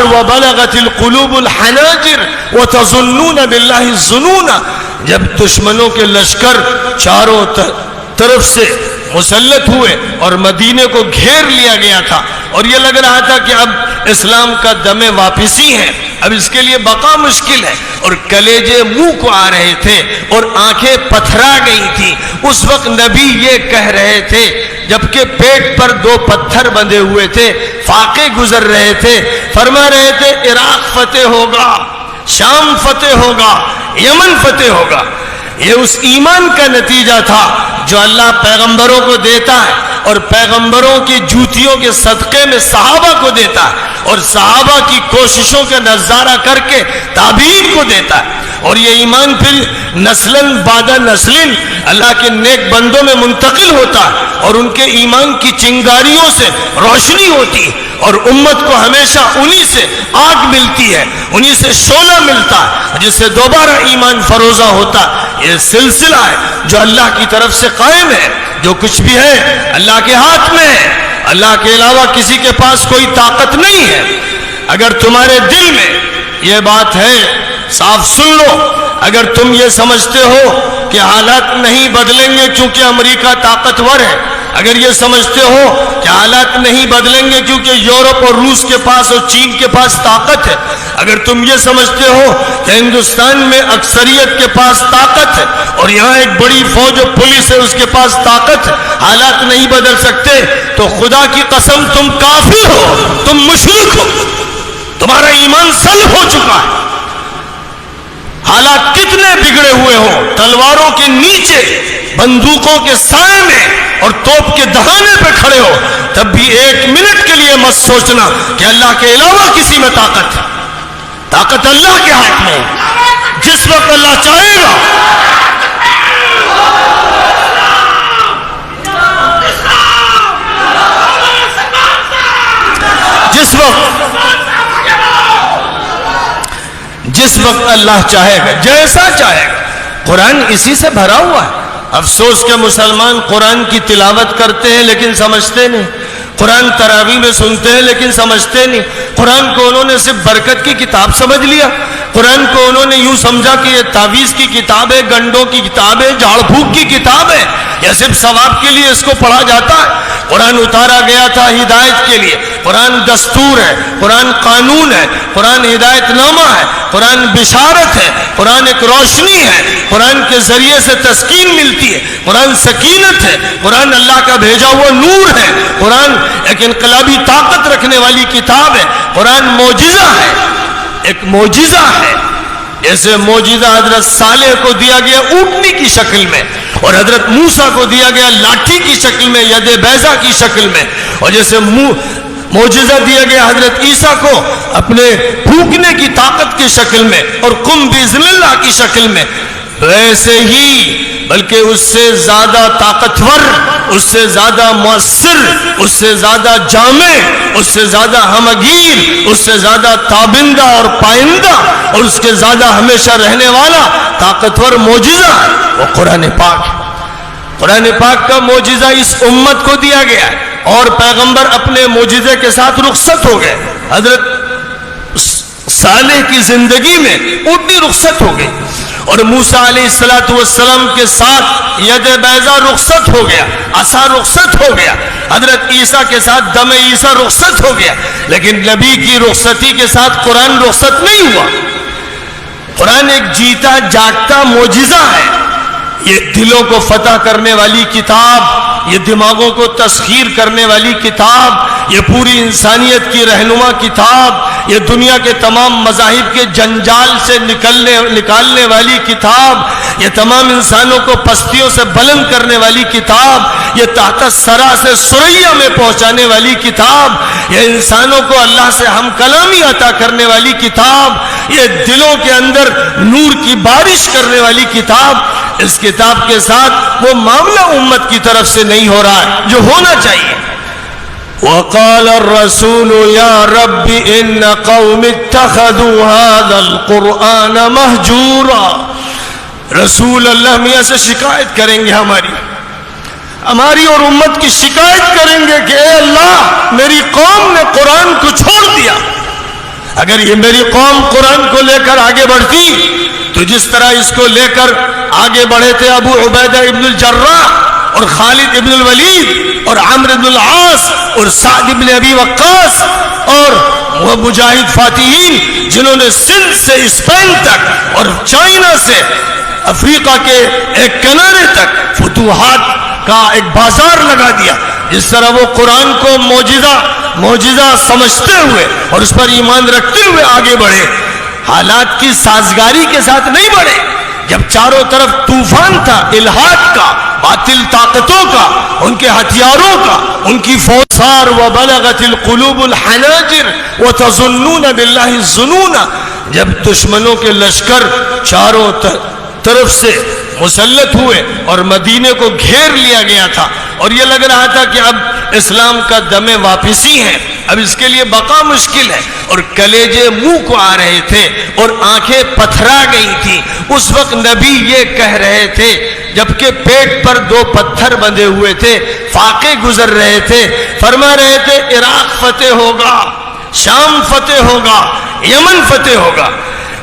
وبلغت القلوب الحناجر وتظنون باللہ الظنون. جب دشمنوں کے لشکر چاروں طرف سے مسلط ہوئے اور مدینے کو گھیر لیا گیا تھا اور یہ لگ رہا تھا کہ اب اسلام کا دم واپسی ہے, اب اس کے لیے بقا مشکل ہے, اور کلیجے منہ کو آ رہے تھے اور آنکھیں پتھرا گئی تھی, اس وقت نبی یہ کہہ رہے تھے جبکہ پیٹ پر 2 پتھر بندھے ہوئے تھے, فاقے گزر رہے تھے, فرما رہے تھے عراق فتح ہوگا, شام فتح ہوگا, یمن فتح ہوگا. یہ اس ایمان کا نتیجہ تھا جو اللہ پیغمبروں کو دیتا ہے, اور پیغمبروں کی جوتیوں کے صدقے میں صحابہ کو دیتا ہے, اور صحابہ کی کوششوں کا نظارہ کر کے تابعین کو دیتا ہے. اور یہ ایمان پھر نسلن بعد نسلن اللہ کے نیک بندوں میں منتقل ہوتا ہے, اور ان کے ایمان کی چنگاریوں سے روشنی ہوتی ہے, اور امت کو ہمیشہ انہی سے آگ ملتی ہے, انہی سے شعلہ ملتا ہے جس سے دوبارہ ایمان فروزہ ہوتا ہے. یہ سلسلہ ہے جو اللہ کی طرف سے قائم ہے. جو کچھ بھی ہے اللہ کے ہاتھ میں ہے, اللہ کے علاوہ کسی کے پاس کوئی طاقت نہیں ہے. اگر تمہارے دل میں یہ بات ہے صاف سن لو, اگر تم یہ سمجھتے ہو کہ حالات نہیں بدلیں گے کیونکہ امریکہ طاقتور ہے, اگر یہ سمجھتے ہو کہ حالات نہیں بدلیں گے کیونکہ یورپ اور روس کے پاس اور چین کے پاس طاقت ہے, اگر تم یہ سمجھتے ہو کہ ہندوستان میں اکثریت کے پاس طاقت ہے اور یہاں ایک بڑی فوج اور پولیس ہے اس کے پاس طاقت ہے, حالات نہیں بدل سکتے, تو خدا کی قسم تم کافر ہو, تم مشرک ہو, تمہارا ایمان سلب ہو چکا ہے. حالات کتنے بگڑے ہوئے ہوں, تلواروں کے نیچے, بندوقوں کے سائے میں اور توپ کے دہانے پہ کھڑے ہو, تب بھی 1 منٹ کے لیے مت سوچنا کہ اللہ کے علاوہ کسی میں طاقت ہے. طاقت اللہ کے ہاتھ میں ہے, جس وقت اللہ چاہے گا. جس وقت اللہ چاہے گا, جیسا چاہے گا. قرآن اسی سے بھرا ہوا ہے. افسوس کہ مسلمان قرآن کی تلاوت کرتے ہیں لیکن سمجھتے نہیں, قرآن تراویح میں سنتے ہیں لیکن سمجھتے نہیں. قرآن کو انہوں نے صرف برکت کی کتاب سمجھ لیا, قرآن کو انہوں نے یوں سمجھا کہ یہ تعویذ کی کتاب ہے, گنڈوں کی کتاب ہے, جھاڑ پھونک کی کتاب ہے, یا صرف ثواب کے لیے اس کو پڑھا جاتا ہے. قرآن اتارا گیا تھا ہدایت کے لیے, قرآن دستور ہے, قرآن قانون ہے, قرآن ہدایت نامہ ہے, قرآن بشارت ہے, قرآن ایک روشنی ہے, قرآن کے ذریعے سے تسکین ملتی ہے, قرآن سکینت ہے, قرآن اللہ کا بھیجا ہوا نور ہے, قرآن ایک انقلابی طاقت رکھنے والی کتاب ہے, قرآن معجزہ ہے, ایک معجزہ ہے. جیسے معجزہ حضرت صالح کو دیا گیا اونٹنی کی شکل میں, اور حضرت موسیٰ کو دیا گیا لاٹھی کی شکل میں, ید بیضا کی شکل میں, اور جیسے معجزہ دیا گیا حضرت عیسیٰ کو اپنے پھونکنے کی طاقت کی شکل میں اور قم بإذن اللہ کی شکل میں, ویسے ہی بلکہ اس سے زیادہ طاقتور, اس سے زیادہ مؤثر, اس سے زیادہ جامع, اس سے زیادہ ہمگیر, اس سے زیادہ تابندہ اور پائندہ, اور اس کے زیادہ ہمیشہ رہنے والا طاقتور معجزہ ہے وہ قرآن پاک ہے. قرآن پاک کا معجزہ اس امت کو دیا گیا ہے, اور پیغمبر اپنے معجزے کے ساتھ رخصت ہو گئے. حضرت صالح کی زندگی میں اونٹنی رخصت ہو گئی, اور موسیٰ علیہ السلام کے ساتھ ید بیضا رخصت ہو گیا, عصا رخصت ہو گیا, حضرت عیسیٰ کے ساتھ دم عیسیٰ رخصت ہو گیا. لیکن نبی کی رخصتی کے ساتھ قرآن رخصت نہیں ہوا. قرآن ایک جیتا جاگتا معجزہ ہے, یہ دلوں کو فتح کرنے والی کتاب, یہ دماغوں کو تسخیر کرنے والی کتاب, یہ پوری انسانیت کی رہنما کتاب, یہ دنیا کے تمام مذاہب کے جنجال سے نکالنے والی کتاب, یہ تمام انسانوں کو پستیوں سے بلند کرنے والی کتاب, یہ تحت سرا سے ثریا میں پہنچانے والی کتاب, یہ انسانوں کو اللہ سے ہم کلامی عطا کرنے والی کتاب, یہ دلوں کے اندر نور کی بارش کرنے والی کتاب. اس کتاب کے ساتھ وہ معاملہ امت کی طرف سے نہیں ہو رہا ہے جو ہونا چاہیے. وقال الرسول يا رب ان قوم اتخذوا هذا القرآن مهجورا. رسول اللہ میاں سے شکایت کریں گے, ہماری اور امت کی شکایت کریں گے کہ اے اللہ میری قوم نے قرآن کو چھوڑ دیا, اگر یہ میری قوم قرآن کو لے کر آگے بڑھتی تو جس طرح اس کو لے کر آگے بڑھے تھے ابو عبیدہ ابن الجراح اور خالد ابن الولید اور عمرو ابن العاص اور سعد ابن ابی وقاص اور وہ مجاہد فاتحین جنہوں نے سندھ سے اسپین تک اور چائنا سے افریقہ کے ایک کنارے تک فتوحات کا ایک بازار لگا دیا، جس طرح وہ قرآن کو معجزہ سمجھتے ہوئے اور اس پر ایمان رکھتے ہوئے آگے بڑھے، حالات کی سازگاری کے ساتھ نہیں بڑھے۔ جب چاروں طرف طوفان تھا الہاد کا، باطل طاقتوں کا، ان کے ہتھیاروں کا، ان کی فوسار وبلغت القلوب الحناجر وتظنون باللہ الظنون، جب دشمنوں کے لشکر چاروں طرف سے مسلط ہوئے اور مدینے کو گھیر لیا گیا تھا اور یہ لگ رہا تھا کہ اب اسلام کا دم واپسی ہے، اب اس کے لیے بقا مشکل ہے، اور کلیجے منہ کو آ رہے تھے اور آنکھیں پتھرا گئی تھی، اس وقت نبی یہ کہہ رہے تھے جبکہ پیٹ پر 2 پتھر بندھے ہوئے تھے، فاقے گزر رہے تھے، فرما رہے تھے عراق فتح ہوگا، شام فتح ہوگا، یمن فتح ہوگا۔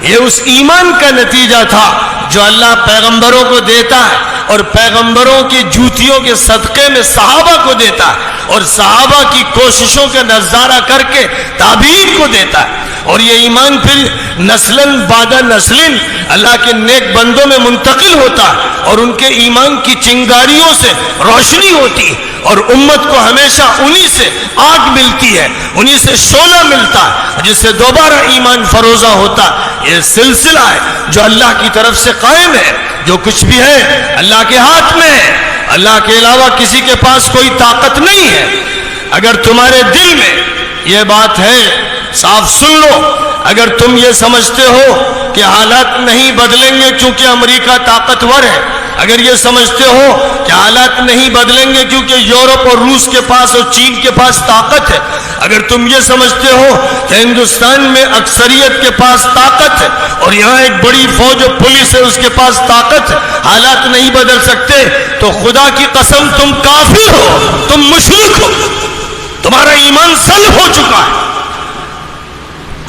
یہ اس ایمان کا نتیجہ تھا جو اللہ پیغمبروں کو دیتا ہے اور پیغمبروں کی جوتیوں کے صدقے میں صحابہ کو دیتا ہے اور صحابہ کی کوششوں کا نظارہ کر کے تابعین کو دیتا ہے، اور یہ ایمان پھر نسلاً بعد نسلاً اللہ کے نیک بندوں میں منتقل ہوتا ہے اور ان کے ایمان کی چنگاریوں سے روشنی ہوتی ہے اور امت کو ہمیشہ انہی سے آگ ملتی ہے، انہی سے شعلہ ملتا ہے جس سے دوبارہ ایمان فروزہ ہوتا ہے۔ یہ سلسلہ ہے جو اللہ کی طرف سے قائم ہے، جو کچھ بھی ہے اللہ کے ہاتھ میں ہے، اللہ کے علاوہ کسی کے پاس کوئی طاقت نہیں ہے۔ اگر تمہارے دل میں یہ بات ہے صاف سن لو، اگر تم یہ سمجھتے ہو کہ حالات نہیں بدلیں گے کیونکہ امریکہ طاقتور ہے، اگر یہ سمجھتے ہو کہ حالات نہیں بدلیں گے کیونکہ یورپ اور روس کے پاس اور چین کے پاس طاقت ہے، اگر تم یہ سمجھتے ہو کہ ہندوستان میں اکثریت کے پاس طاقت ہے اور یہاں ایک بڑی فوج اور پولیس ہے اس کے پاس طاقت ہے، حالات نہیں بدل سکتے، تو خدا کی قسم تم کافر ہو، تم مشرک ہو، تمہارا ایمان سلب ہو چکا ہے۔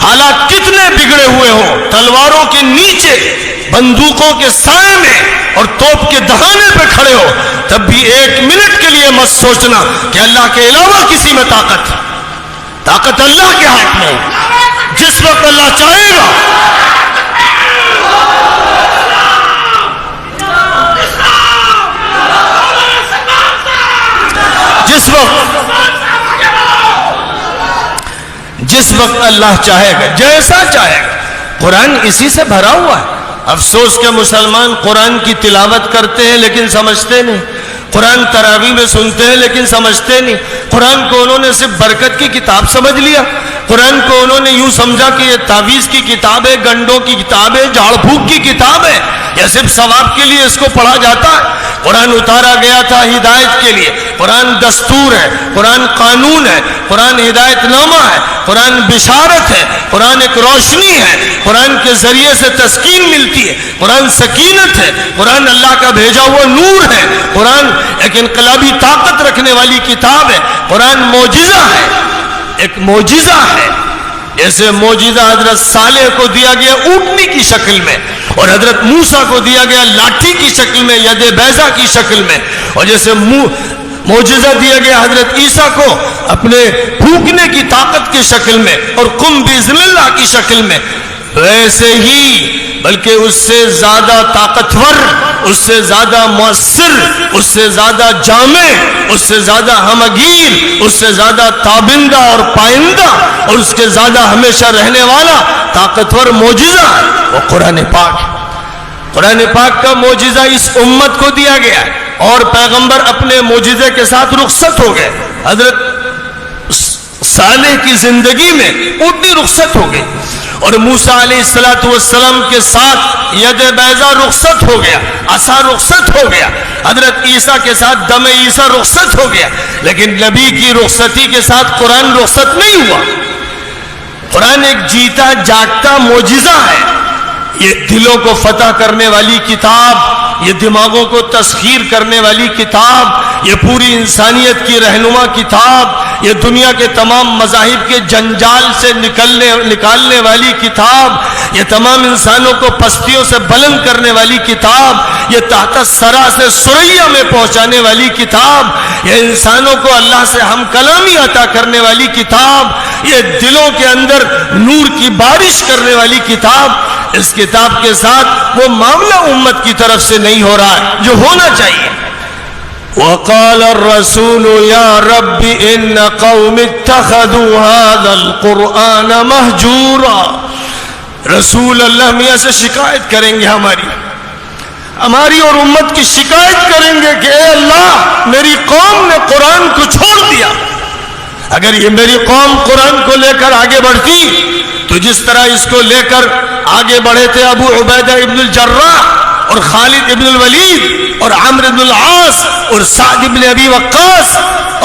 حالات کتنے بگڑے ہوئے ہوں، تلواروں کے نیچے، بندوقوں کے سائے میں اور توپ کے دہانے پہ کھڑے ہو، تب بھی 1 منٹ کے لیے مت سوچنا کہ اللہ کے علاوہ کسی میں طاقت ہے۔ طاقت اللہ کے ہاتھ میں ہے، جس وقت اللہ چاہے گا جس وقت اللہ چاہے گا، جیسا چاہے گا۔ قرآن اسی سے بھرا ہوا ہے۔ افسوس کہ مسلمان قرآن کی تلاوت کرتے ہیں لیکن سمجھتے نہیں، قرآن تراویح میں سنتے ہیں لیکن سمجھتے نہیں۔ قرآن کو انہوں نے صرف برکت کی کتاب سمجھ لیا، قرآن کو انہوں نے یوں سمجھا کہ یہ تعویذ کی کتاب ہے، گنڈوں کی کتاب ہے، جھاڑ پھونک کی کتاب ہے، یا صرف ثواب کے لیے اس کو پڑھا جاتا ہے۔ قرآن اتارا گیا تھا ہدایت کے لیے، قرآن دستور ہے، قرآن قانون ہے، قرآن ہدایت نامہ ہے، قرآن بشارت ہے، قرآن ایک روشنی ہے، قرآن کے ذریعے سے تسکین ملتی ہے، قرآن سکینت ہے، قرآن اللہ کا بھیجا ہوا نور ہے، قرآن ایک انقلابی طاقت رکھنے والی کتاب ہے، قرآن معجزہ ہے، ایک معجزہ ہے۔ جیسے معجزہ حضرت صالح کو دیا گیا اونٹنی کی شکل میں، اور حضرت موسیٰ کو دیا گیا لاٹھی کی شکل میں، ید بیضا کی شکل میں، اور جیسے معجزہ دیا گیا حضرت عیسیٰ کو اپنے پھونکنے کی طاقت کی شکل میں اور قم بإذن اللہ کی شکل میں، ویسے ہی بلکہ اس سے زیادہ طاقتور، اس سے زیادہ مؤثر، اس سے زیادہ جامع، اس سے زیادہ ہمگیر، اس سے زیادہ تابندہ اور پائندہ اور اس کے زیادہ ہمیشہ رہنے والا طاقتور معجزہ ہے وہ قرآن پاک ہے۔ قرآن پاک کا معجزہ اس امت کو دیا گیا ہے اور پیغمبر اپنے معجزے کے ساتھ رخصت ہو گئے۔ حضرت صالح کی زندگی میں اونٹنی رخصت ہو گئی اور موسیٰ علیہ السلام کے ساتھ ید بیضا رخصت ہو گیا، عصا رخصت ہو گیا، حضرت عیسیٰ کے ساتھ دم عیسیٰ رخصت ہو گیا، لیکن نبی کی رخصتی کے ساتھ قرآن رخصت نہیں ہوا۔ قرآن ایک جیتا جاگتا معجزہ ہے، یہ دلوں کو فتح کرنے والی کتاب، یہ دماغوں کو تسخیر کرنے والی کتاب، یہ پوری انسانیت کی رہنما کتاب، یہ دنیا کے تمام مذاہب کے جنجال سے نکالنے والی کتاب، یہ تمام انسانوں کو پستیوں سے بلند کرنے والی کتاب، یہ تحت الثری سے ثریا میں پہنچانے والی کتاب، یہ انسانوں کو اللہ سے ہم کلامی عطا کرنے والی کتاب، یہ دلوں کے اندر نور کی بارش کرنے والی کتاب، اس کتاب کے ساتھ وہ معاملہ امت کی طرف سے نہیں ہو رہا ہے جو ہونا چاہیے۔ وقال الرسول يا رب ان قوم اتخذوا هذا القرآن مهجورا، رسول اللہ میاں سے شکایت کریں گے، ہماری اور امت کی شکایت کریں گے کہ اے اللہ میری قوم نے قرآن کو چھوڑ دیا۔ اگر یہ میری قوم قرآن کو لے کر آگے بڑھتی تو جس طرح اس کو لے کر آگے بڑھے تھے ابو عبیدہ ابن الجراح اور خالد ابن الولید اور عمرو ابن العاص اور سعد ابن ابی وقاص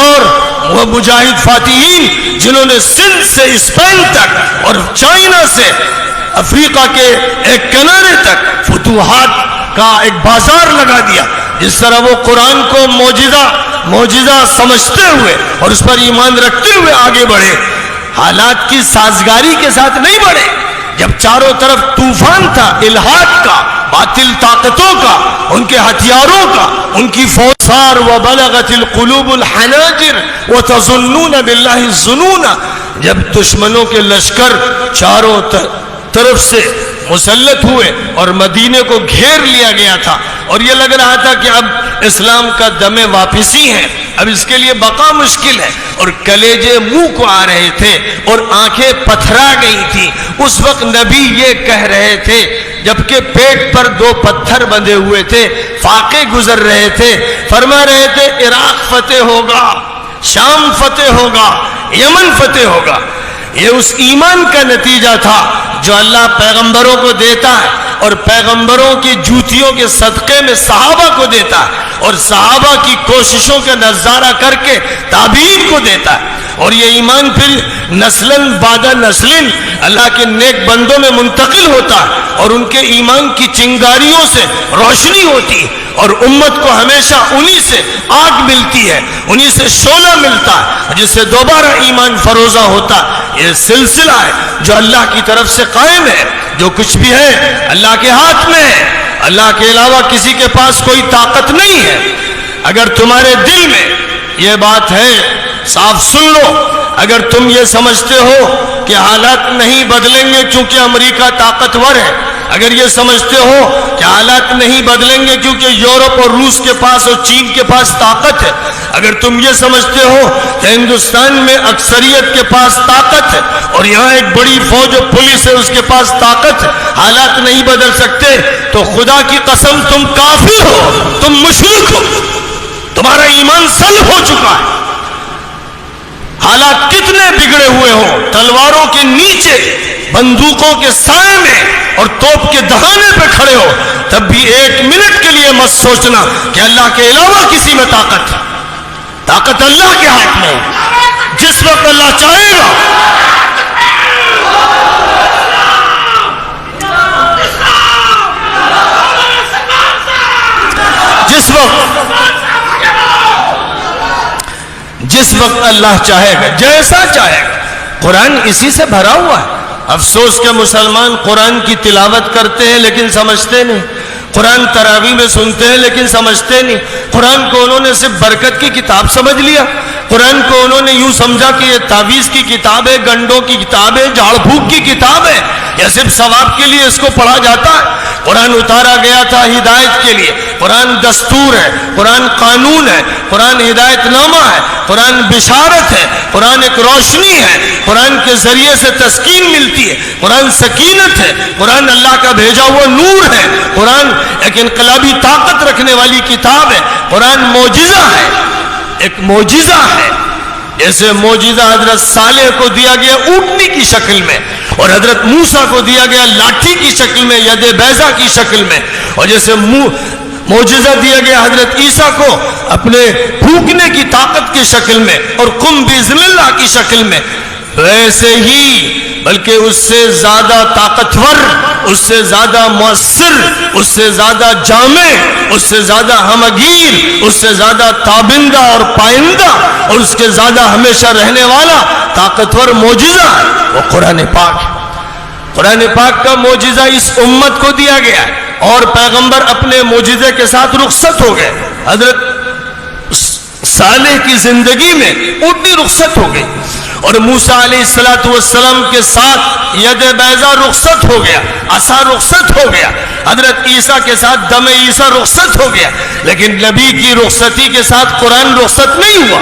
اور وہ مجاہد فاتحین جنہوں نے سندھ سے اسپین تک اور چائنا سے افریقہ کے ایک کنارے تک فتوحات کا ایک بازار لگا دیا، جس طرح وہ قرآن کو معجزہ سمجھتے ہوئے اور اس پر ایمان رکھتے ہوئے آگے بڑھے، حالات کی سازگاری کے ساتھ نہیں بڑھے۔ جب چاروں طرف طوفان تھا الہاد کا، باطل طاقتوں کا، ان کے ہتھیاروں کا، ان کی فوسار وبلغت القلوب الحناجر وتظنون باللہ الظنون، جب دشمنوں کے لشکر چاروں طرف سے مسلط ہوئے اور مدینے کو گھیر لیا گیا تھا اور یہ لگ رہا تھا کہ اب اسلام کا دم واپسی ہے، اب اس کے لیے بقا مشکل ہے، اور کلیجے منہ کو آ رہے تھے اور آنکھیں پتھرا گئی تھی، اس وقت نبی یہ کہہ رہے تھے جبکہ پیٹ پر 2 پتھر بندھے ہوئے تھے، فاقے گزر رہے تھے، فرما رہے تھے عراق فتح ہوگا، شام فتح ہوگا، یمن فتح ہوگا۔ یہ اس ایمان کا نتیجہ تھا جو اللہ پیغمبروں کو دیتا ہے اور پیغمبروں کی جوتیوں کے صدقے میں صحابہ کو دیتا ہے اور صحابہ کی کوششوں کا نظارہ کر کے تابعین کو دیتا ہے، اور یہ ایمان پھر نسلن بعد نسلن اللہ کے نیک بندوں میں منتقل ہوتا ہے اور ان کے ایمان کی چنگاریوں سے روشنی ہوتی ہے اور امت کو ہمیشہ انہی سے آگ ملتی ہے، انہی سے شعلہ ملتا ہے جس سے دوبارہ ایمان فروزہ ہوتا ہے۔ یہ سلسلہ ہے جو اللہ کی طرف سے قائم ہے، جو کچھ بھی ہے اللہ کے ہاتھ میں ہے، اللہ کے علاوہ کسی کے پاس کوئی طاقت نہیں ہے۔ اگر تمہارے دل میں یہ بات ہے صاف سن لو، اگر تم یہ سمجھتے ہو کہ حالات نہیں بدلیں گے کیونکہ امریکہ طاقتور ہے، اگر یہ سمجھتے ہو کہ حالات نہیں بدلیں گے کیونکہ یورپ اور روس کے پاس اور چین کے پاس طاقت ہے، اگر تم یہ سمجھتے ہو کہ ہندوستان میں اکثریت کے پاس طاقت ہے اور یہاں ایک بڑی فوج اور پولیس ہے اس کے پاس طاقت ہے، حالات نہیں بدل سکتے، تو خدا کی قسم تم کافر ہو، تم مشرک ہو، تمہارا ایمان سلب ہو چکا ہے۔ حالات کتنے بگڑے ہوئے ہوں، تلواروں کے نیچے، بندوقوں کے سائے میں اور توپ کے دہانے پہ کھڑے ہو، تب بھی 1 منٹ کے لیے مت سوچنا کہ اللہ کے علاوہ کسی میں طاقت ہے۔ طاقت اللہ کے ہاتھ میں ہے، جس وقت اللہ چاہے گا جس وقت اللہ چاہے گا، جیسا چاہے گا۔ قرآن اسی سے بھرا ہوا ہے۔ افسوس کہ مسلمان قرآن کی تلاوت کرتے ہیں لیکن سمجھتے نہیں، قرآن تراویح میں سنتے ہیں لیکن سمجھتے نہیں، قرآن کو انہوں نے صرف برکت کی کتاب سمجھ لیا، قرآن کو انہوں نے یوں سمجھا کہ یہ تعویذ کی کتاب ہے، گنڈوں کی کتاب ہے، جھاڑ پھونک کی کتاب ہے، یا صرف ثواب کے لیے اس کو پڑھا جاتا ہے۔ قرآن اتارا گیا تھا ہدایت کے لیے، قرآن دستور ہے، قرآن قانون ہے، قرآن ہدایت نامہ ہے، قرآن بشارت ہے، قرآن ایک روشنی ہے، قرآن کے ذریعے سے تسکین ملتی ہے، قرآن سکینت ہے، قرآن اللہ کا بھیجا ہوا نور ہے، قرآن ایک انقلابی طاقت رکھنے والی کتاب ہے، قرآن معجزہ ہے، ایک معجزہ ہے۔ جیسے معجزہ حضرت صالح کو دیا گیا اونٹنی کی شکل میں، اور حضرت موسیٰ کو دیا گیا لاٹھی کی شکل میں، ید بیضا کی شکل میں، اور جیسے معجزہ دیا گیا حضرت عیسیٰ کو اپنے پھونکنے کی طاقت کی شکل میں اور قم بِإِذْنِ اللَّهِ کی شکل میں، ویسے ہی بلکہ اس سے زیادہ طاقتور، اس سے زیادہ مؤثر، اس سے زیادہ جامع، اس سے زیادہ ہمگیر، اس سے زیادہ تابندہ اور پائندہ اور اس کے زیادہ ہمیشہ رہنے والا طاقتور معجزہ ہے وہ قرآن پاک ہے۔ قرآن پاک کا معجزہ اس امت کو دیا گیا ہے اور پیغمبر اپنے معجزے کے ساتھ رخصت ہو گئے۔ حضرت صالح کی زندگی میں اونٹنی رخصت ہو گئی اور موسیٰ علیہ السلام کے ساتھ ید بیضا رخصت ہو گیا، عصا رخصت ہو گیا، حضرت عیسیٰ کے ساتھ دم عیسیٰ رخصت ہو گیا، لیکن نبی کی رخصتی کے ساتھ قرآن رخصت نہیں ہوا۔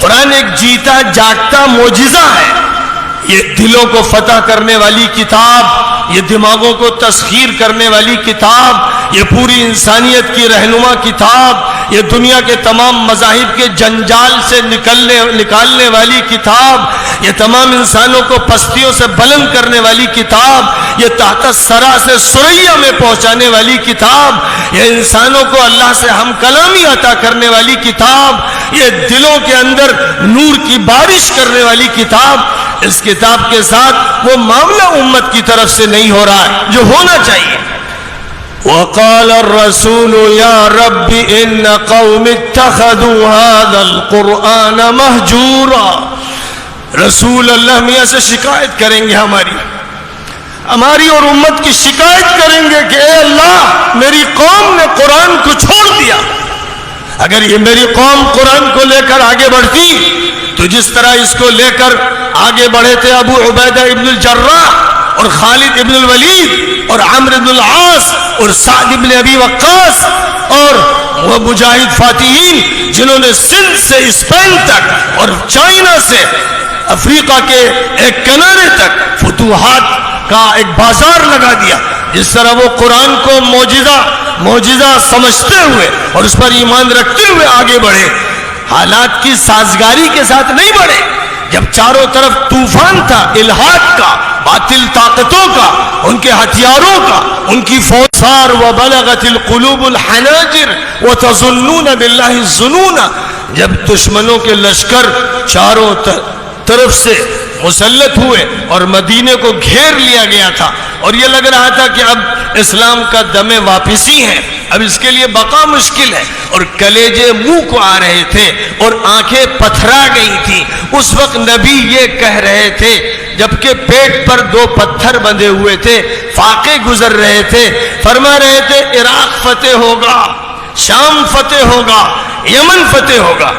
قرآن ایک جیتا جاگتا معجزہ ہے، یہ دلوں کو فتح کرنے والی کتاب، یہ دماغوں کو تسخیر کرنے والی کتاب، یہ پوری انسانیت کی رہنما کتاب، یہ دنیا کے تمام مذاہب کے جنجال سے نکالنے والی کتاب، یہ تمام انسانوں کو پستیوں سے بلند کرنے والی کتاب، یہ تحت الثری سے ثریا میں پہنچانے والی کتاب، یہ انسانوں کو اللہ سے ہم کلامی عطا کرنے والی کتاب، یہ دلوں کے اندر نور کی بارش کرنے والی کتاب۔ اس کتاب کے ساتھ وہ معاملہ امت کی طرف سے نہیں ہو رہا ہے جو ہونا چاہیے۔ وقال الرسول يا رب ان قوم اتخذوا هذا القرآن مهجورا۔ رسول اللہ میاں سے شکایت کریں گے، ہماری اور امت کی شکایت کریں گے کہ اے اللہ میری قوم نے قرآن کو چھوڑ دیا۔ اگر یہ میری قوم قرآن کو لے کر آگے بڑھتی تو جس طرح اس کو لے کر آگے بڑھے تھے ابو عبیدہ ابن الجراح اور خالد ابن الولید اور عمرو ابن العاص اور سعد ابن ابی وقاص اور وہ مجاہد فاتحین جنہوں نے سندھ سے اسپین تک اور چائنا سے افریقہ کے ایک کنارے تک فتوحات کا ایک بازار لگا دیا، جس طرح وہ قرآن کو معجزہ سمجھتے ہوئے اور اس پر ایمان رکھتے ہوئے آگے بڑھے، حالات کی سازگاری کے ساتھ نہیں بڑھے۔ جب چاروں طرف طوفان تھا الہاد کا، باطل طاقتوں کا، ان کے ہتھیاروں کا، ان کی فوسار وبلغت القلوب الحناجر وتظنون باللہ الظنون، جب دشمنوں کے لشکر چاروں طرف سے مسلط ہوئے اور مدینے کو گھیر لیا گیا تھا اور یہ لگ رہا تھا کہ اب اسلام کا دم واپسی ہے، اب اس کے لیے بقا مشکل ہے، اور کلیجے منہ کو آ رہے تھے اور آنکھیں پتھرا گئی تھی، اس وقت نبی یہ کہہ رہے تھے جبکہ پیٹ پر 2 پتھر بندھے ہوئے تھے، فاقے گزر رہے تھے، فرما رہے تھے عراق فتح ہوگا، شام فتح ہوگا، یمن فتح ہوگا۔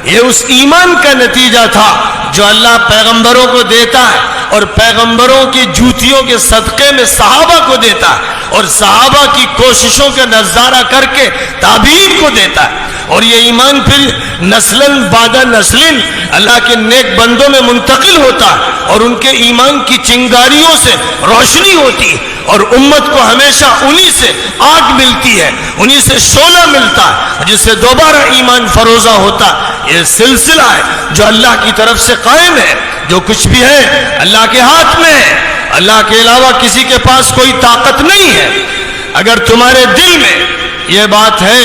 یہ اس ایمان کا نتیجہ تھا جو اللہ پیغمبروں کو دیتا ہے اور پیغمبروں کی جوتیوں کے صدقے میں صحابہ کو دیتا ہے اور صحابہ کی کوششوں کا نظارہ کر کے تابعین کو دیتا ہے، اور یہ ایمان پھر نسلن بعد نسلن اللہ کے نیک بندوں میں منتقل ہوتا ہے اور ان کے ایمان کی چنگاریوں سے روشنی ہوتی ہے اور امت کو ہمیشہ انہی سے آگ ملتی ہے، انہی سے شعلہ ملتا ہے جس سے دوبارہ ایمان فروزہ ہوتا ہے۔ یہ سلسلہ ہے جو اللہ کی طرف سے قائم ہے، جو کچھ بھی ہے اللہ کے ہاتھ میں ہے، اللہ کے علاوہ کسی کے پاس کوئی طاقت نہیں ہے۔ اگر تمہارے دل میں یہ بات ہے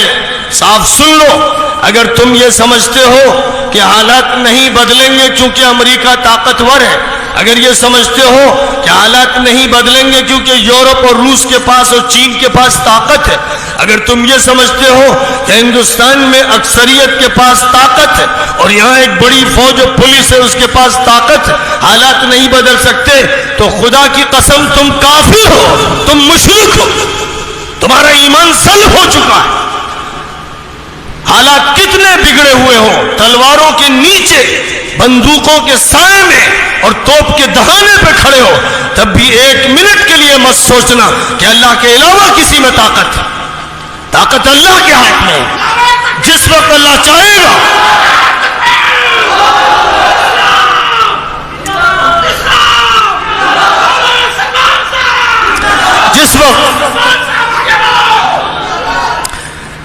صاف سن لو، اگر تم یہ سمجھتے ہو کہ حالات نہیں بدلیں گے کیونکہ امریکہ طاقتور ہے، اگر یہ سمجھتے ہو کہ حالات نہیں بدلیں گے کیونکہ یورپ اور روس کے پاس اور چین کے پاس طاقت ہے، اگر تم یہ سمجھتے ہو کہ ہندوستان میں اکثریت کے پاس طاقت ہے اور یہاں ایک بڑی فوج اور پولیس ہے اس کے پاس طاقت ہے، حالات نہیں بدل سکتے، تو خدا کی قسم تم کافر ہو، تم مشرک ہو، تمہارا ایمان سلب ہو چکا ہے۔ حالات کتنے بگڑے ہوئے ہوں، تلواروں کے نیچے، بندوقوں کے سائے میں اور توپ کے دہانے پہ کھڑے ہو، تب بھی 1 منٹ کے لیے مت سوچنا کہ اللہ کے علاوہ کسی میں طاقت ہے۔ طاقت اللہ کے ہاتھ میں ہے، جس وقت اللہ چاہے گا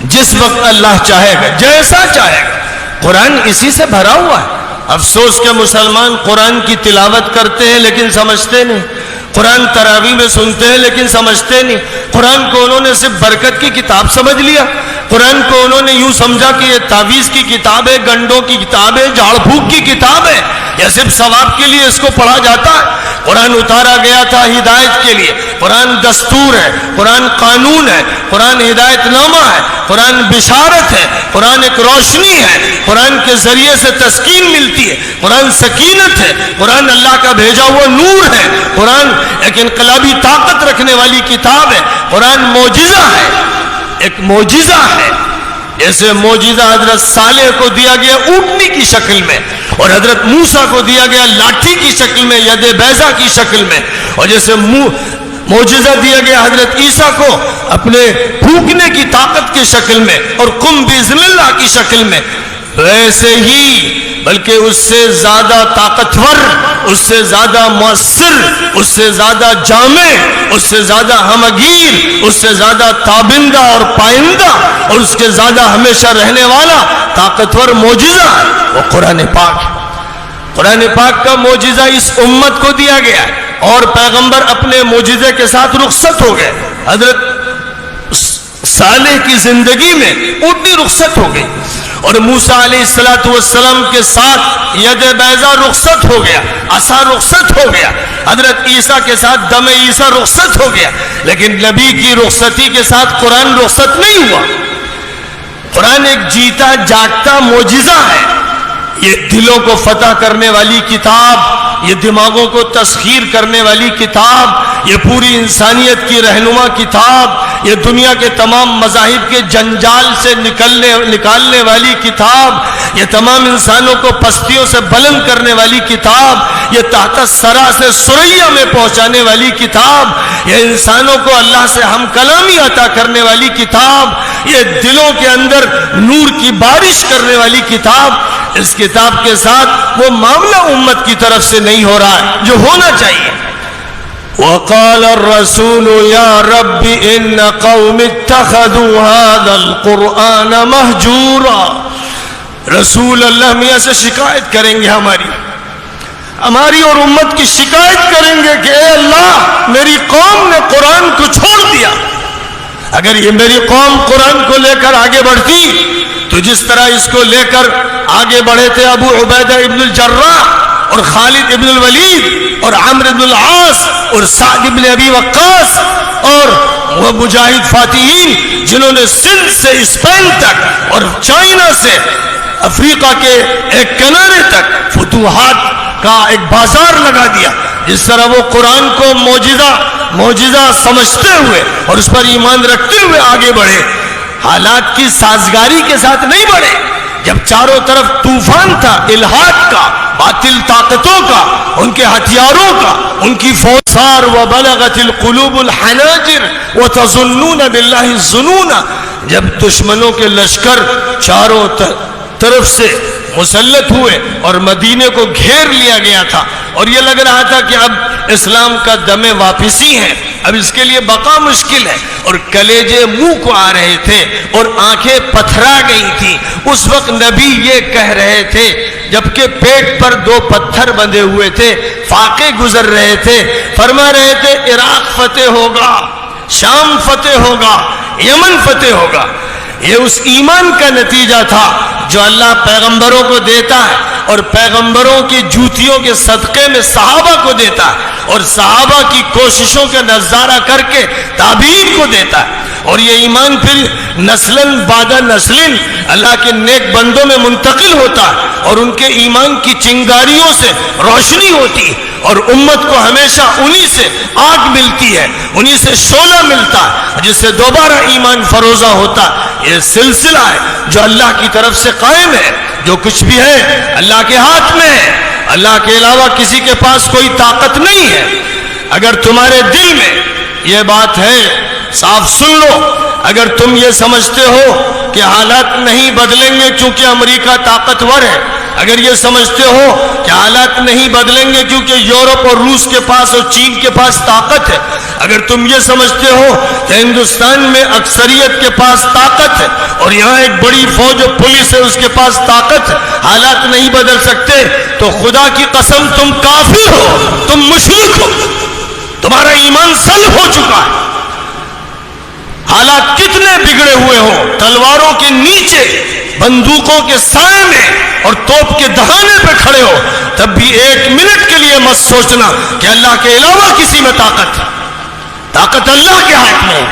جس وقت اللہ چاہے گا، جیسا چاہے گا۔ قرآن اسی سے بھرا ہوا ہے۔ افسوس کہ مسلمان قرآن کی تلاوت کرتے ہیں لیکن سمجھتے نہیں، قرآن تراویح میں سنتے ہیں لیکن سمجھتے نہیں، قرآن کو انہوں نے صرف برکت کی کتاب سمجھ لیا، قرآن کو انہوں نے یوں سمجھا کہ یہ تعویذ کی کتاب ہے، گنڈوں کی کتاب ہے، جھاڑ پھونک کی کتاب ہے، یا صرف ثواب کے لیے اس کو پڑھا جاتا ہے۔ قرآن اتارا گیا تھا ہدایت کے لیے، قرآن دستور ہے، قرآن قانون ہے، قرآن ہدایت نامہ ہے، قرآن بشارت ہے، قرآن ایک روشنی ہے، قرآن کے ذریعے سے تسکین ملتی ہے، قرآن سکینت ہے، قرآن اللہ کا بھیجا ہوا نور ہے، قرآن ایک انقلابی طاقت رکھنے والی کتاب ہے، قرآن معجزہ ہے، ایک معجزہ ہے۔ جیسے معجزہ حضرت صالح کو دیا گیا اونٹنی کی شکل میں، اور حضرت موسیٰ کو دیا گیا لاٹھی کی شکل میں، ید بیضا کی شکل میں، اور جیسے معجزہ دیا گیا حضرت عیسیٰ کو اپنے پھونکنے کی طاقت کی شکل میں اور قم بإذن اللہ کی شکل میں، ویسے ہی بلکہ اس سے زیادہ طاقتور، اس سے زیادہ مؤثر، اس سے زیادہ جامع، اس سے زیادہ ہمگیر، اس سے زیادہ تابندہ اور پائندہ، اور اس کے زیادہ ہمیشہ رہنے والا طاقتور معجزہ ہے وہ قرآن پاک ہے۔ قرآن پاک کا معجزہ اس امت کو دیا گیا ہے، اور پیغمبر اپنے معجزے کے ساتھ رخصت ہو گئے۔ حضرت صالح کی زندگی میں اونٹنی رخصت ہو گئی، اور موسیٰ علیہ السلام کے ساتھ ید بیضا رخصت ہو گیا، عصا رخصت ہو گیا، حضرت عیسیٰ کے ساتھ دم عیسیٰ رخصت ہو گیا، لیکن نبی کی رخصتی کے ساتھ قرآن رخصت نہیں ہوا۔ قرآن ایک جیتا جاگتا معجزہ ہے، یہ دلوں کو فتح کرنے والی کتاب، یہ دماغوں کو تسخیر کرنے والی کتاب، یہ پوری انسانیت کی رہنما کتاب، یہ دنیا کے تمام مذاہب کے جنجال سے نکالنے والی کتاب، یہ تمام انسانوں کو پستیوں سے بلند کرنے والی کتاب، یہ تحت سرا سے ثریا میں پہنچانے والی کتاب، یہ انسانوں کو اللہ سے ہم کلامی عطا کرنے والی کتاب، یہ دلوں کے اندر نور کی بارش کرنے والی کتاب۔ اس کتاب کے ساتھ وہ معاملہ امت کی طرف سے نہیں ہو رہا ہے جو ہونا چاہیے۔ وقال الرسول يا رب ان قوم اتخذوا هذا القرآن مهجورا۔ رسول اللہ میاں سے شکایت کریں گے، ہماری اور امت کی شکایت کریں گے کہ اے اللہ میری قوم نے قرآن کو چھوڑ دیا۔ اگر یہ میری قوم قرآن کو لے کر آگے بڑھتی تو جس طرح اس کو لے کر آگے بڑھے تھے ابو عبیدہ ابن الجراح اور خالد ابن الولید اور عمرو ابن العاص اور سعد ابن ابی وقاص اور وہ مجاہد فاتحین جنہوں نے سندھ سے اسپین تک اور چائنا سے افریقہ کے ایک کنارے تک فتوحات کا ایک بازار لگا دیا، جس طرح وہ قرآن کو معجزہ سمجھتے ہوئے اور اس پر ایمان رکھتے ہوئے آگے بڑھے، حالات کی سازگاری کے ساتھ نہیں بڑھے۔ جب چاروں طرف طوفان تھا الہاد کا، باطل طاقتوں کا، ان کے ہتھیاروں کا، ان کی فوسار وبلغت القلوب الحناجر وتظنون باللہ الظنون، جب دشمنوں کے لشکر چاروں طرف سے مسلط ہوئے اور مدینے کو گھیر لیا گیا تھا، اور یہ لگ رہا تھا کہ اب اسلام کا دم واپسی ہے، اب اس کے لیے بقا مشکل ہے، اور کلیجے منہ کو آ رہے تھے اور آنکھیں پتھرا گئی تھی۔ اس وقت نبی یہ کہہ رہے تھے جبکہ پیٹ پر 2 پتھر بندھے ہوئے تھے، فاقے گزر رہے تھے، فرما رہے تھے عراق فتح ہوگا، شام فتح ہوگا، یمن فتح ہوگا۔ یہ اس ایمان کا نتیجہ تھا جو اللہ پیغمبروں کو دیتا ہے، اور پیغمبروں کی جوتیوں کے صدقے میں صحابہ کو دیتا ہے، اور صحابہ کی کوششوں کا نظارہ کر کے تابعین کو دیتا ہے، اور یہ ایمان پھر نسلاً بعد نسل اللہ کے نیک بندوں میں منتقل ہوتا ہے، اور ان کے ایمان کی چنگاریوں سے روشنی ہوتی ہے، اور امت کو ہمیشہ انہی سے آگ ملتی ہے، انہی سے شعلہ ملتا ہے جس سے دوبارہ ایمان فروزہ ہوتا ہے۔ یہ سلسلہ ہے جو اللہ کی طرف سے قائم ہے، جو کچھ بھی ہے اللہ کے ہاتھ میں ہے، اللہ کے علاوہ کسی کے پاس کوئی طاقت نہیں ہے۔ اگر تمہارے دل میں یہ بات ہے صاف سن لو، اگر تم یہ سمجھتے ہو کہ حالات نہیں بدلیں گے کیونکہ امریکہ طاقتور ہے، اگر یہ سمجھتے ہو کہ حالات نہیں بدلیں گے کیونکہ یورپ اور روس کے پاس اور چین کے پاس طاقت ہے، اگر تم یہ سمجھتے ہو کہ ہندوستان میں اکثریت کے پاس طاقت ہے اور یہاں ایک بڑی فوج اور پولیس ہے اس کے پاس طاقت ہے، حالات نہیں بدل سکتے، تو خدا کی قسم تم کافر ہو، تم مشرک ہو، تمہارا ایمان سلب ہو چکا ہے۔ حالات کتنے بگڑے ہوئے ہوں، تلواروں کے نیچے، بندوقوں کے سائے میں اور توپ کے دہانے پہ کھڑے ہو، تب بھی ایک منٹ کے لیے مت سوچنا کہ اللہ کے علاوہ کسی میں طاقت ہے۔ طاقت اللہ کے ہاتھ میں ہے،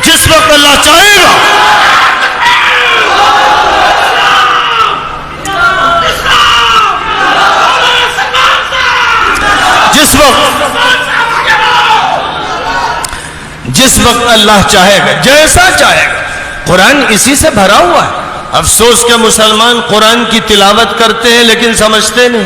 جس وقت اللہ چاہے گا۔ جس وقت اللہ چاہے گا، جیسا چاہے گا۔ قرآن اسی سے بھرا ہوا ہے۔ افسوس کہ مسلمان قرآن کی تلاوت کرتے ہیں لیکن سمجھتے نہیں،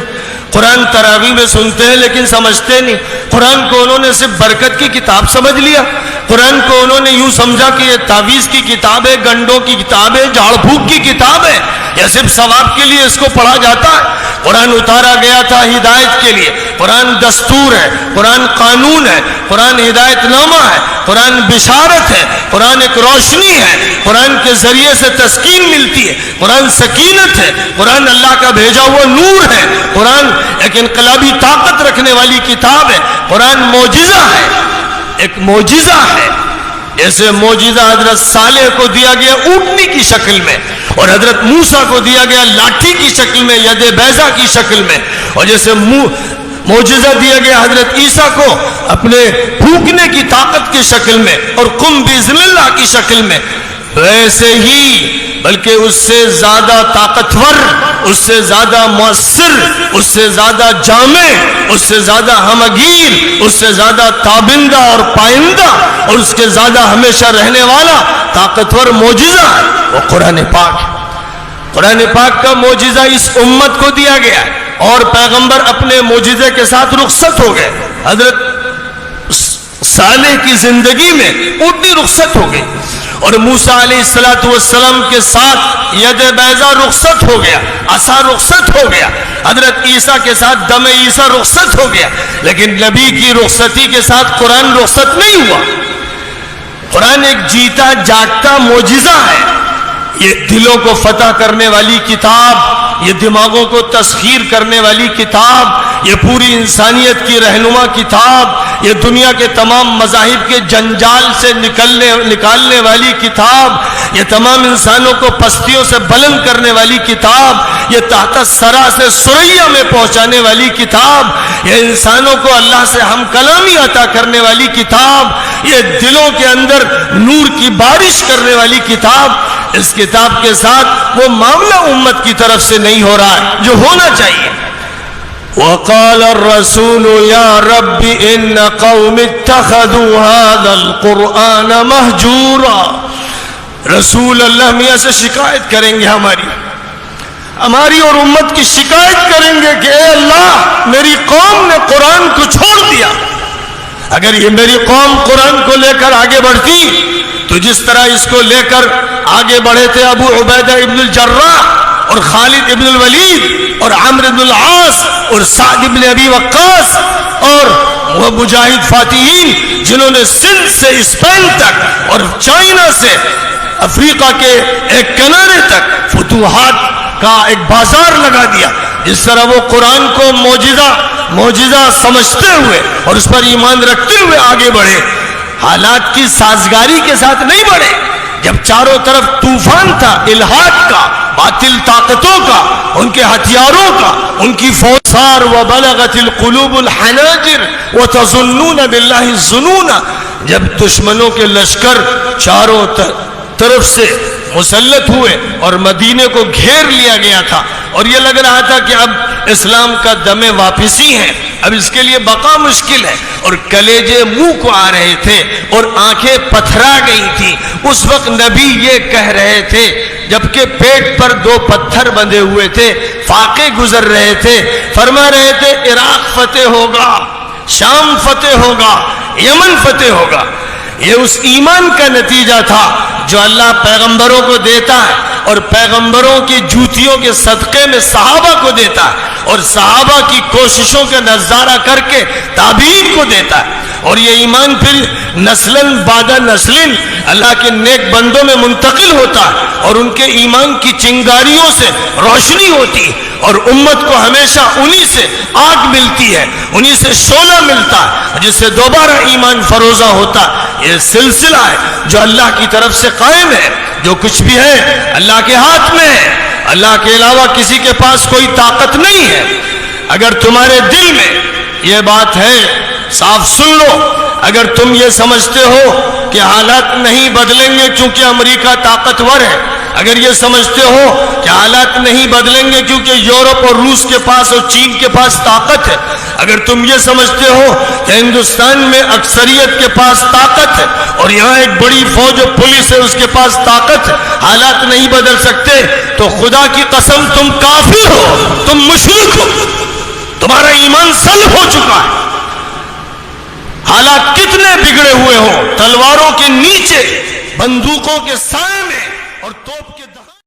قرآن تراویح میں سنتے ہیں لیکن سمجھتے نہیں۔ قرآن کو انہوں نے صرف برکت کی کتاب سمجھ لیا، قرآن کو انہوں نے یوں سمجھا کہ یہ تعویذ کی کتاب ہے، گنڈوں کی کتاب ہے، جھاڑ پھونک کی کتاب ہے، یا صرف ثواب کے لیے اس کو پڑھا جاتا ہے۔ قرآن اتارا گیا تھا ہدایت کے لیے، قرآن دستور ہے، قرآن قانون ہے، قرآن ہدایت نامہ ہے، قرآن بشارت ہے، قرآن ایک روشنی ہے، قرآن کے ذریعے سے تسکین ملتی ہے، قرآن سکینت ہے، قرآن اللہ کا بھیجا ہوا نور ہے، قرآن ایک انقلابی طاقت رکھنے والی کتاب ہے، قرآن معجزہ ہے، ایک معجزہ ہے۔ جیسے معجزہ حضرت صالح کو دیا گیا اونٹنی کی شکل میں، اور حضرت موسیٰ کو دیا گیا لاٹھی کی شکل میں، ید بیضا کی شکل میں، اور جیسے معجزہ دیا گیا حضرت عیسیٰ کو اپنے پھونکنے کی طاقت کی شکل میں اور قم بإذن اللہ کی شکل میں، ویسے ہی بلکہ اس سے زیادہ طاقتور، اس سے زیادہ مؤثر، اس سے زیادہ جامع، اس سے زیادہ ہمگیر، اس سے زیادہ تابندہ اور پائندہ، اور اس کے زیادہ ہمیشہ رہنے والا طاقتور معجزہ ہے وہ قرآن پاک ہے۔ قرآن پاک کا معجزہ اس امت کو دیا گیا ہے، اور پیغمبر اپنے معجزے کے ساتھ رخصت ہو گئے۔ حضرت صالح کی زندگی میں اونٹنی رخصت ہو گئی، اور موسیٰ علیہ السلام کے ساتھ ید بیضا رخصت ہو گیا، عصا رخصت ہو گیا، حضرت عیسیٰ کے ساتھ دم عیسیٰ رخصت ہو گیا، لیکن نبی کی رخصتی کے ساتھ قرآن رخصت نہیں ہوا۔ قرآن ایک جیتا جاگتا معجزہ ہے، یہ دلوں کو فتح کرنے والی کتاب، یہ دماغوں کو تسخیر کرنے والی کتاب، یہ پوری انسانیت کی رہنما کتاب، یہ دنیا کے تمام مذاہب کے جنجال سے نکالنے والی کتاب، یہ تمام انسانوں کو پستیوں سے بلند کرنے والی کتاب، یہ تحت الثری سے ثریا میں پہنچانے والی کتاب، یہ انسانوں کو اللہ سے ہم کلامی عطا کرنے والی کتاب، یہ دلوں کے اندر نور کی بارش کرنے والی کتاب۔ اس کتاب کے ساتھ وہ معاملہ امت کی طرف سے نہیں ہو رہا ہے جو ہونا چاہیے۔ وقال الرسول يا رب ان قوم اتخذوا هذا القرآن مهجورا۔ رسول اللہ میاں سے شکایت کریں گے، ہماری اور امت کی شکایت کریں گے کہ اے اللہ، میری قوم نے قرآن کو چھوڑ دیا۔ اگر یہ میری قوم قرآن کو لے کر آگے بڑھتی تو جس طرح اس کو لے کر آگے بڑھے تھے ابو عبیدہ ابن الجراح اور خالد ابن الولید اور عمرو ابن العاص اور سعد ابن ابی وقاص اور وہ مجاہد فاتحین جنہوں نے سندھ سے اسپین تک اور چائنا سے افریقہ کے ایک کنارے تک فتوحات کا ایک بازار لگا دیا، جس طرح وہ قرآن کو معجزہ سمجھتے ہوئے اور اس پر ایمان رکھتے ہوئے آگے بڑھے، حالات کی سازگاری کے ساتھ نہیں بڑھے۔ جب چاروں طرف طوفان تھا الہاد کا، باطل طاقتوں کا، ان کے ہتھیاروں کا، ان کی فوسار وبلغت القلوب الحناجر وتظنون باللہ الظنون، جب دشمنوں کے لشکر چاروں طرف سے مسلط ہوئے اور مدینے کو گھیر لیا گیا تھا، اور یہ لگ رہا تھا کہ اب اسلام کا دم واپسی ہے، اب اس کے لیے بقا مشکل ہے، اور کلیجے منہ کو آ رہے تھے اور آنکھیں پتھرا گئی تھی، اس وقت نبی یہ کہہ رہے تھے جبکہ پیٹ پر 2 پتھر بندھے ہوئے تھے، فاقے گزر رہے تھے، فرما رہے تھے عراق فتح ہوگا، شام فتح ہوگا، یمن فتح ہوگا۔ یہ اس ایمان کا نتیجہ تھا جو اللہ پیغمبروں کو دیتا ہے، اور پیغمبروں کی جوتیوں کے صدقے میں صحابہ کو دیتا ہے، اور صحابہ کی کوششوں کا نظارہ کر کے تابعین کو دیتا ہے، اور یہ ایمان پھر نسلن بعد نسلن اللہ کے نیک بندوں میں منتقل ہوتا ہے، اور ان کے ایمان کی چنگاریوں سے روشنی ہوتی ہے، اور امت کو ہمیشہ انہی سے آگ ملتی ہے، انہی سے شعلہ ملتا ہے جس سے دوبارہ ایمان فروزہ ہوتا ہے۔ یہ سلسلہ ہے جو اللہ کی طرف سے قائم ہے. جو کچھ بھی ہے اللہ کے ہاتھ میں ہے. اللہ کے علاوہ کسی کے پاس کوئی طاقت نہیں ہے. اگر تمہارے دل میں یہ بات ہے صاف سن لو. اگر تم یہ سمجھتے ہو کہ حالات نہیں بدلیں گے کیونکہ امریکہ طاقتور ہے، اگر یہ سمجھتے ہو کہ حالات نہیں بدلیں گے کیونکہ یورپ اور روس کے پاس اور چین کے پاس طاقت ہے، اگر تم یہ سمجھتے ہو کہ ہندوستان میں اکثریت کے پاس طاقت ہے اور یہاں ایک بڑی فوج و پولیس ہے اس کے پاس طاقت ہے، حالات نہیں بدل سکتے، تو خدا کی قسم تم کافر ہو، تم مشرک ہو، تمہارا ایمان سلب ہو چکا ہے. حالات کتنے بگڑے ہوئے ہوں، تلواروں کے نیچے بندوقوں کے سائے میں